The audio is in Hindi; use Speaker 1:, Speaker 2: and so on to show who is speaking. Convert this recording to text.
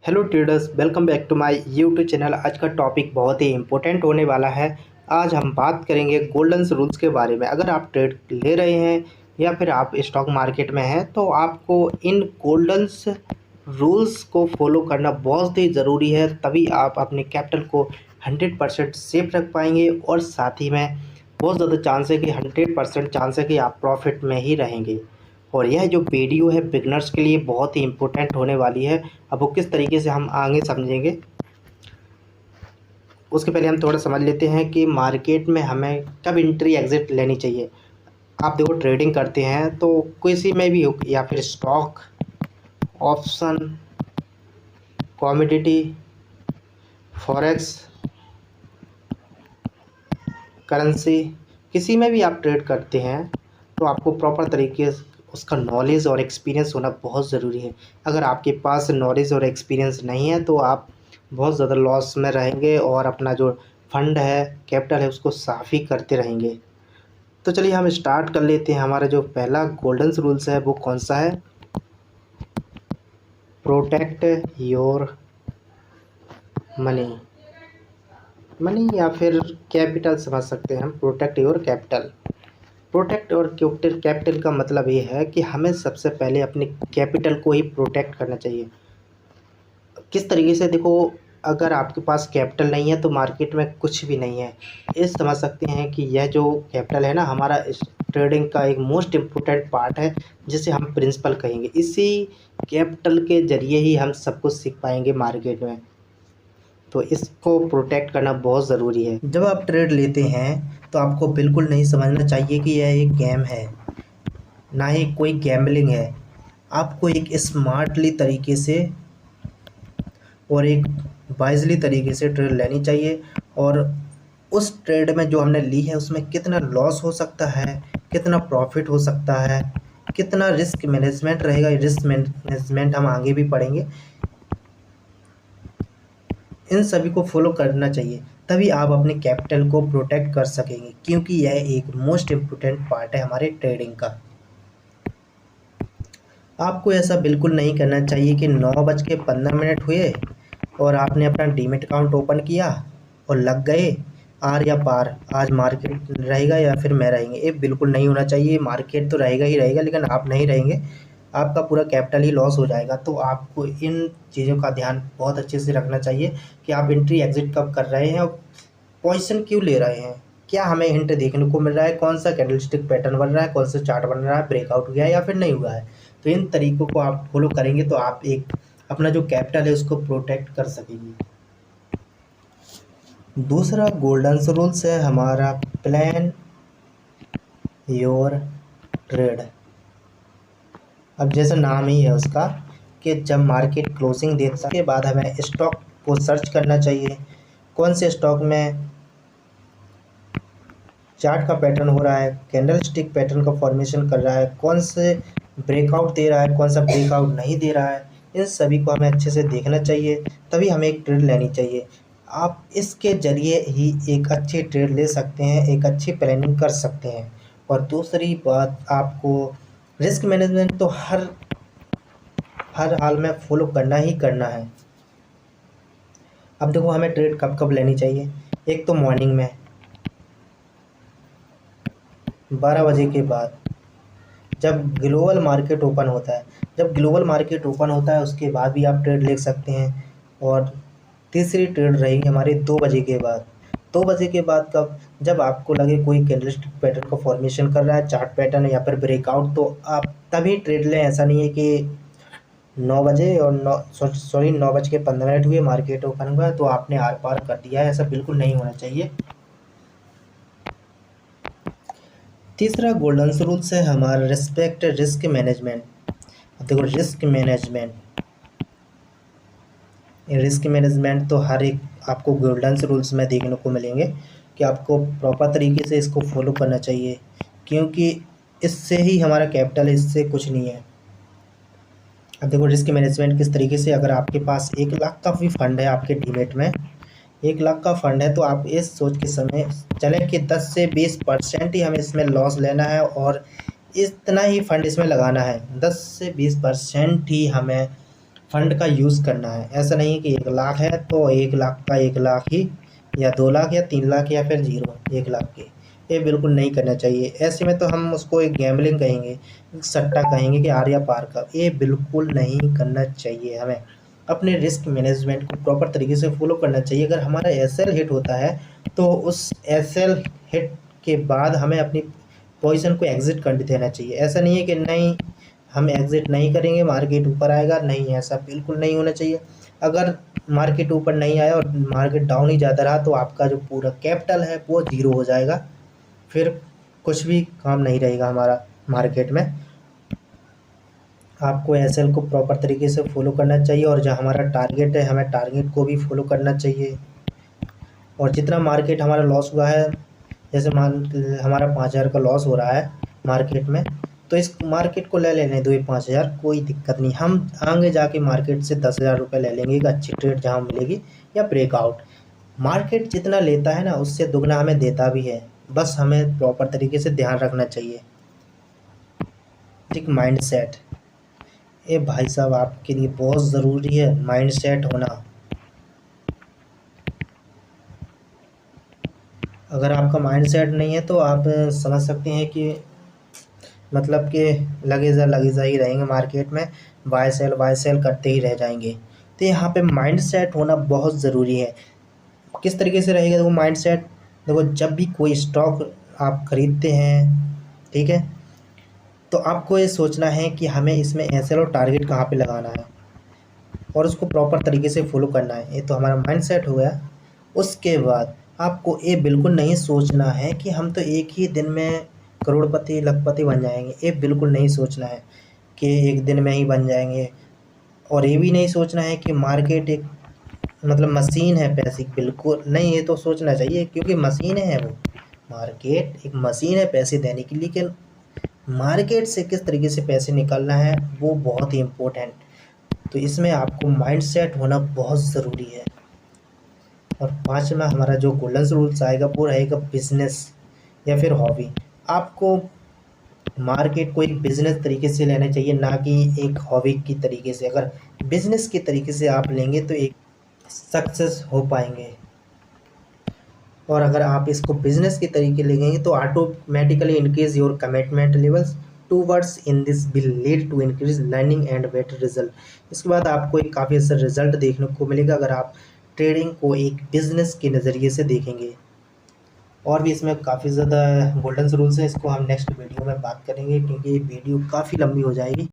Speaker 1: Hello traders, welcome back to my YouTube channel. आज का टॉपिक बहुत ही इम्पोर्टेंट होने वाला है। आज हम बात करेंगे गोल्डन रूल्स के बारे में। अगर आप ट्रेड ले रहे हैं या फिर आप स्टॉक मार्केट में हैं तो आपको इन गोल्डन रूल्स को फॉलो करना बहुत ही ज़रूरी है। तभी आप अपने कैपिटल को 100% सेफ रख पाएंगे और साथ ही में बहुत ज़्यादा चांस है कि 100% चांस है कि आप प्रॉफिट में ही रहेंगे। और यह जो वीडियो है बिगनर्स के लिए बहुत ही इम्पोर्टेंट होने वाली है। अब वो किस तरीके से हम आगे समझेंगे, उसके पहले हम थोड़ा समझ लेते हैं कि मार्केट में हमें कब एंट्री एग्जिट लेनी चाहिए। आप देखो, ट्रेडिंग करते हैं तो किसी में भी हो, या फिर stock, option, commodity, forex, currency, किसी में भी आप ट्रेड करते हैं तो आपको प्रॉपर तरीके से उसका नॉलेज और एक्सपीरियंस होना बहुत ज़रूरी है। अगर आपके पास नॉलेज और एक्सपीरियंस नहीं है तो आप बहुत ज़्यादा लॉस में रहेंगे और अपना जो फंड है, कैपिटल है, उसको साफ़ ही करते रहेंगे। तो चलिए हम स्टार्ट कर लेते हैं। हमारा जो पहला गोल्डन रूल्स है वो कौन सा है? Protect your money. मनी या फिर कैपिटल समझ सकते हैं हम। Protect your capital. प्रोटेक्ट और कैपिटल का मतलब ये है कि हमें सबसे पहले अपने कैपिटल को ही प्रोटेक्ट करना चाहिए। किस तरीके से? देखो, अगर आपके पास कैपिटल नहीं है तो मार्केट में कुछ भी नहीं है। ये समझ सकते हैं कि यह जो कैपिटल है ना, हमारा इस ट्रेडिंग का एक मोस्ट इम्पोर्टेंट पार्ट है, जिसे हम प्रिंसिपल कहेंगे। इसी कैपिटल के जरिए ही हम सब कुछ सीख पाएंगे मार्केट में। तो इसको प्रोटेक्ट करना बहुत ज़रूरी है। जब आप ट्रेड लेते हैं तो आपको बिल्कुल नहीं समझना चाहिए कि यह एक गेम है, ना ही कोई गैम्बलिंग है। आपको एक स्मार्टली तरीके से और एक वाइजली तरीके से ट्रेड लेनी चाहिए। और उस ट्रेड में जो हमने ली है उसमें कितना लॉस हो सकता है, कितना प्रॉफिट हो सकता है, कितना रिस्क मैनेजमेंट रहेगा, रिस्क मैनेजमेंट हम आगे भी पढ़ेंगे। इन सभी को फॉलो करना चाहिए, तभी आप अपने कैपिटल को प्रोटेक्ट कर सकेंगे, क्योंकि यह एक मोस्ट इम्पोर्टेंट पार्ट है हमारे ट्रेडिंग का। आपको ऐसा बिल्कुल नहीं करना चाहिए कि 9:15 हुए और आपने अपना डीमेट अकाउंट ओपन किया और लग गए आर या पार, आज मार्केट रहेगा या फिर मैं रहेंगे। ये बिल्कुल नहीं होना चाहिए। मार्केट तो रहेगा ही रहेगा, लेकिन आप नहीं रहेंगे, आपका पूरा कैपिटल ही लॉस हो जाएगा। तो आपको इन चीज़ों का ध्यान बहुत अच्छे से रखना चाहिए कि आप एंट्री एग्जिट कब कर रहे हैं और पोजीशन क्यों ले रहे हैं, क्या हमें हिंट देखने को मिल रहा है, कौन सा कैंडलस्टिक पैटर्न बन रहा है, कौन सा चार्ट बन रहा है, ब्रेकआउट हुआ है या फिर नहीं हुआ है। तो इन तरीकों को आप फॉलो करेंगे तो आप एक अपना जो कैपिटल है उसको प्रोटेक्ट कर सकेंगे। दूसरा गोल्डन रूल्स है हमारा प्लान योर ट्रेड। अब जैसे नाम ही है उसका कि जब मार्केट क्लोजिंग देता है के बाद हमें स्टॉक को सर्च करना चाहिए, कौन से स्टॉक में चार्ट का पैटर्न हो रहा है, कैंडल स्टिक पैटर्न का फॉर्मेशन कर रहा है, कौन से ब्रेकआउट दे रहा है, कौन सा ब्रेकआउट नहीं दे रहा है। इन सभी को हमें अच्छे से देखना चाहिए, तभी हमें एक ट्रेड लेनी चाहिए। आप इसके ज़रिए ही एक अच्छी ट्रेड ले सकते हैं, एक अच्छी प्लानिंग कर सकते हैं। और दूसरी बात, आपको रिस्क मैनेजमेंट तो हर हाल में फॉलो करना ही करना है। अब देखो, हमें ट्रेड कब कब लेनी चाहिए। एक तो मॉर्निंग में 12 बजे के बाद, जब ग्लोबल मार्केट ओपन होता है। जब ग्लोबल मार्केट ओपन होता है उसके बाद भी आप ट्रेड ले सकते हैं। और तीसरी ट्रेड रहेगी हमारी 2 बजे के बाद। 2 बजे के बाद कब? जब आपको लगे कोई कैंडलस्टिक पैटर्न का फॉर्मेशन कर रहा है, चार्ट पैटर्न या फिर ब्रेकआउट, तो आप तभी ट्रेड लें। ऐसा नहीं है कि 9 बजे और 9:15 हुए, मार्केट ओपन हुआ तो आपने आर पार कर दिया है। ऐसा बिल्कुल नहीं होना चाहिए। तीसरा गोल्डन रूल्स है हमारा रिस्पेक्ट रिस्क मैनेजमेंट। अब देखो, रिस्क मैनेजमेंट तो हर एक आपको गोल्डन रूल्स में देखने को मिलेंगे कि आपको प्रॉपर तरीके से इसको फॉलो करना चाहिए, क्योंकि इससे ही हमारा कैपिटल है, इससे कुछ नहीं है। अब देखो, रिस्क मैनेजमेंट किस तरीके से, अगर आपके पास 1 लाख का भी फंड है आपके डीमेट में, 1 लाख का फंड है, तो आप इस सोच के समय चलें कि 10 से 20% ही हमें इसमें लॉस लेना है और इतना ही फंड इसमें लगाना है। 10 से 20% ही हमें फंड का यूज़ करना है। ऐसा नहीं है कि 1 लाख है तो 1 लाख का 1 लाख ही, या 2 लाख या 3 लाख या फिर ज़ीरो 1 लाख के, ये बिल्कुल नहीं करना चाहिए। ऐसे में तो हम उसको एक गैम्बलिंग कहेंगे, सट्टा कहेंगे कि आर या पार का, ये बिल्कुल नहीं करना चाहिए। हमें अपने रिस्क मैनेजमेंट को प्रॉपर तरीके से फॉलो करना चाहिए। अगर हमारा एसएल हिट होता है तो उस एसएल हिट के बाद हमें अपनी पोजीशन को एग्जिट कर देना चाहिए। ऐसा नहीं है कि नहीं हम एग्जिट नहीं करेंगे, मार्केट ऊपर आएगा, नहीं, ऐसा बिल्कुल नहीं होना चाहिए। अगर मार्केट ऊपर नहीं आया और मार्केट डाउन ही ज़्यादा रहा तो आपका जो पूरा कैपिटल है वो ज़ीरो हो जाएगा, फिर कुछ भी काम नहीं रहेगा हमारा मार्केट में। आपको एसएल को प्रॉपर तरीके से फॉलो करना चाहिए, और जो हमारा टारगेट है हमें टारगेट को भी फॉलो करना चाहिए। और जितना मार्केट हमारा लॉस हुआ है, जैसे हमारा 5,000 का लॉस हो रहा है मार्केट में, तो इस मार्केट को ले लेने दो, ये 5,000 कोई दिक्कत नहीं। हम आगे जाके मार्केट से 10,000 रुपये ले लेंगे, एक अच्छी ट्रेड जहाँ मिलेगी या ब्रेकआउट। मार्केट जितना लेता है ना उससे दुगना हमें देता भी है, बस हमें प्रॉपर तरीके से ध्यान रखना चाहिए। एक माइंड सेट, ये भाई साहब आपके लिए बहुत ज़रूरी है माइंड सेट होना। अगर आपका माइंड सेट नहीं है तो आप समझ सकते हैं कि मतलब कि लगे जा ही रहेंगे मार्केट में, बाय सेल करते ही रह जाएंगे। तो यहाँ पे माइंड सेट होना बहुत ज़रूरी है। किस तरीके से रहेगा देखो माइंड सेट, देखो जब भी कोई स्टॉक आप खरीदते हैं, ठीक है, तो आपको ये सोचना है कि हमें इसमें एसएल और टारगेट कहाँ पे लगाना है, और उसको प्रॉपर तरीके से फॉलो करना है। ये तो हमारा माइंड सेट हो गया। उसके बाद आपको ये बिल्कुल नहीं सोचना है कि हम तो एक ही दिन में करोड़पति लखपति बन जाएंगे, ये बिल्कुल नहीं सोचना है कि एक दिन में ही बन जाएंगे। और ये भी नहीं सोचना है कि मार्केट एक मतलब मशीन है पैसे, बिल्कुल नहीं, ये तो सोचना चाहिए क्योंकि मशीन है वो, मार्केट एक मशीन है पैसे देने की, लेकिन मार्केट से किस तरीके से पैसे निकालना है वो बहुत ही इम्पोर्टेंट। तो इसमें आपको माइंड सेट होना बहुत ज़रूरी है। और 5वां हमारा जो गोल्डन रूल्स आएगा वो रहेगा बिजनेस या फिर हॉबी। आपको मार्केट को एक बिजनेस तरीके से लेना चाहिए, ना कि एक हॉबी की तरीके से। अगर बिजनेस के तरीके से आप लेंगे तो एक सक्सेस हो पाएंगे, और अगर आप इसको बिजनेस के तरीके लेंगे तो automatically increase your commitment levels towards in this will lead to increase learning and better result. इसके बाद आपको एक काफ़ी अच्छा रिजल्ट देखने को मिलेगा अगर आप ट्रेडिंग को एक बिजनेस के नज़रिए से देखेंगे। और भी इसमें काफ़ी ज़्यादा गोल्डन रूल्स हैं, इसको हम नेक्स्ट वीडियो में बात करेंगे क्योंकि ये वीडियो काफ़ी लंबी हो जाएगी।